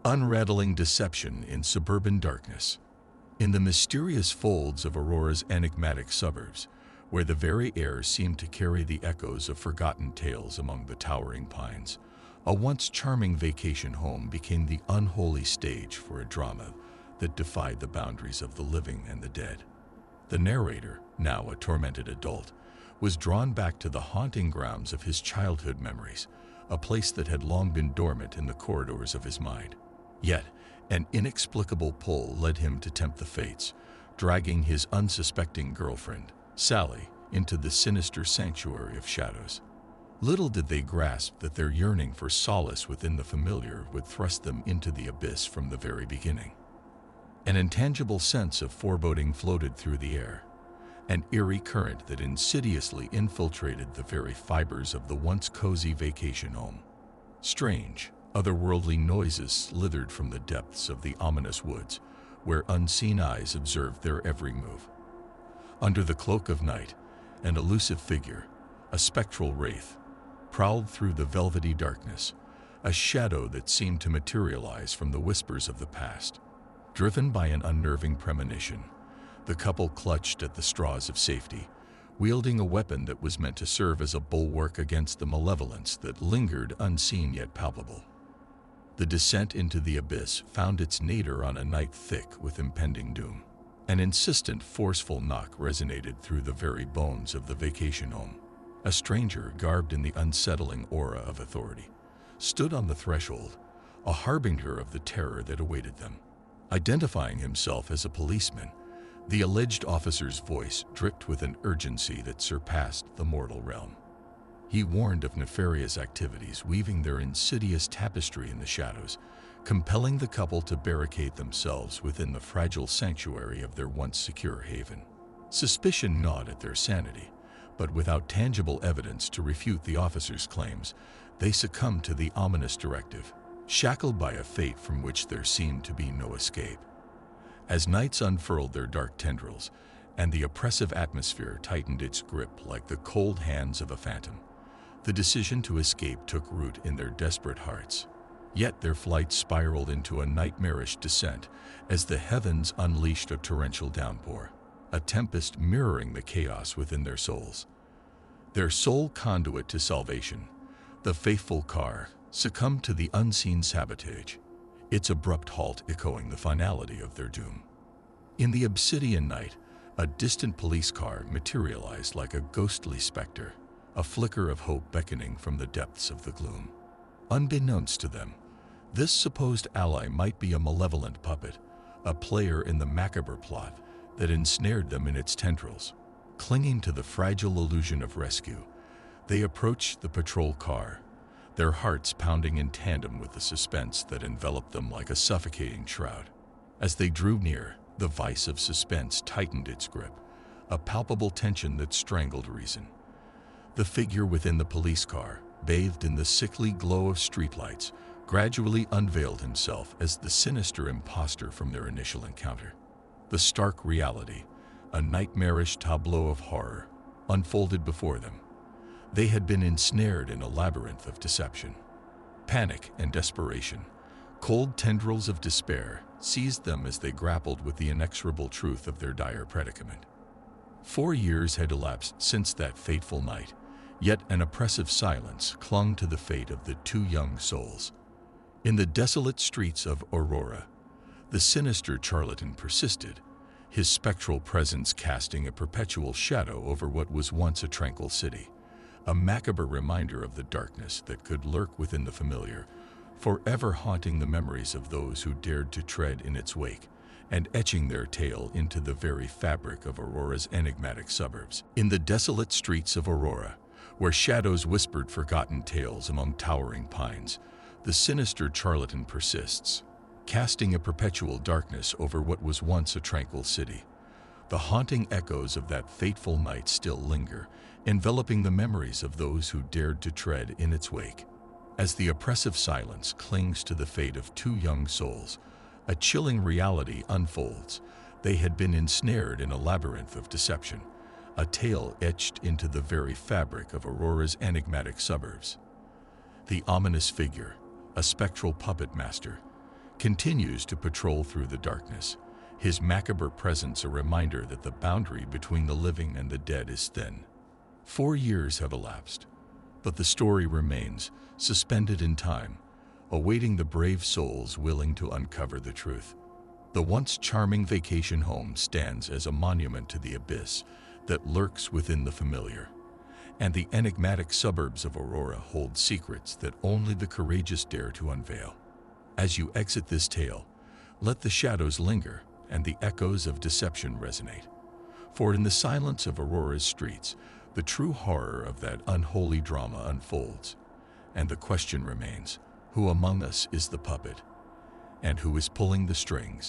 Unraveling deception in suburban darkness. In the mysterious folds of Aurora's enigmatic suburbs, where the very air seemed to carry the echoes of forgotten tales among the towering pines, a once charming vacation home became the unholy stage for a drama that defied the boundaries of the living and the dead. The narrator, now a tormented adult, was drawn back to the haunting grounds of his childhood memories, a place that had long been dormant in the corridors of his mind. Yet, an inexplicable pull led him to tempt the fates, dragging his unsuspecting girlfriend, Sally, into the sinister sanctuary of shadows. Little did they grasp that their yearning for solace within the familiar would thrust them into the abyss from the very beginning. An intangible sense of foreboding floated through the air, an eerie current that insidiously infiltrated the very fibers of the once cozy vacation home. Strange, otherworldly noises slithered from the depths of the ominous woods, where unseen eyes observed their every move. Under the cloak of night, an elusive figure, a spectral wraith, prowled through the velvety darkness, a shadow that seemed to materialize from the whispers of the past. Driven by an unnerving premonition, the couple clutched at the straws of safety, wielding a weapon that was meant to serve as a bulwark against the malevolence that lingered unseen yet palpable. The descent into the abyss found its nadir on a night thick with impending doom. An insistent, forceful knock resonated through the very bones of the vacation home. A stranger, garbed in the unsettling aura of authority, stood on the threshold, a harbinger of the terror that awaited them. Identifying himself as a policeman, the alleged officer's voice dripped with an urgency that surpassed the mortal realm. He warned of nefarious activities weaving their insidious tapestry in the shadows, compelling the couple to barricade themselves within the fragile sanctuary of their once secure haven. Suspicion gnawed at their sanity, but without tangible evidence to refute the officer's claims, they succumbed to the ominous directive, shackled by a fate from which there seemed to be no escape. As nights unfurled their dark tendrils, and the oppressive atmosphere tightened its grip like the cold hands of a phantom, the decision to escape took root in their desperate hearts. Yet their flight spiraled into a nightmarish descent as the heavens unleashed a torrential downpour, a tempest mirroring the chaos within their souls. Their sole conduit to salvation, the faithful car, succumbed to the unseen sabotage, its abrupt halt echoing the finality of their doom. In the obsidian night, a distant police car materialized like a ghostly specter, a flicker of hope beckoning from the depths of the gloom. Unbeknownst to them, this supposed ally might be a malevolent puppet, a player in the macabre plot that ensnared them in its tendrils. Clinging to the fragile illusion of rescue, they approached the patrol car, their hearts pounding in tandem with the suspense that enveloped them like a suffocating shroud. As they drew near, the vice of suspense tightened its grip, a palpable tension that strangled reason. The figure within the police car, bathed in the sickly glow of streetlights, gradually unveiled himself as the sinister imposter from their initial encounter. The stark reality, a nightmarish tableau of horror, unfolded before them. They had been ensnared in a labyrinth of deception. Panic and desperation, cold tendrils of despair, seized them as they grappled with the inexorable truth of their dire predicament. 4 years had elapsed since that fateful night, yet an oppressive silence clung to the fate of the two young souls. In the desolate streets of Aurora, the sinister charlatan persisted, his spectral presence casting a perpetual shadow over what was once a tranquil city, a macabre reminder of the darkness that could lurk within the familiar, forever haunting the memories of those who dared to tread in its wake and etching their tale into the very fabric of Aurora's enigmatic suburbs. In the desolate streets of Aurora, where shadows whispered forgotten tales among towering pines, the sinister charlatan persists, casting a perpetual darkness over what was once a tranquil city. The haunting echoes of that fateful night still linger, enveloping the memories of those who dared to tread in its wake. As the oppressive silence clings to the fate of two young souls, a chilling reality unfolds. They had been ensnared in a labyrinth of deception, a tale etched into the very fabric of Aurora's enigmatic suburbs. The ominous figure, a spectral puppet master, continues to patrol through the darkness, his macabre presence a reminder that the boundary between the living and the dead is thin. 4 years have elapsed, but the story remains suspended in time, awaiting the brave souls willing to uncover the truth. The once charming vacation home stands as a monument to the abyss that lurks within the familiar, and the enigmatic suburbs of Aurora hold secrets that only the courageous dare to unveil. As you exit this tale, let the shadows linger and the echoes of deception resonate. For in the silence of Aurora's streets, the true horror of that unholy drama unfolds, and the question remains, who among us is the puppet, and who is pulling the strings?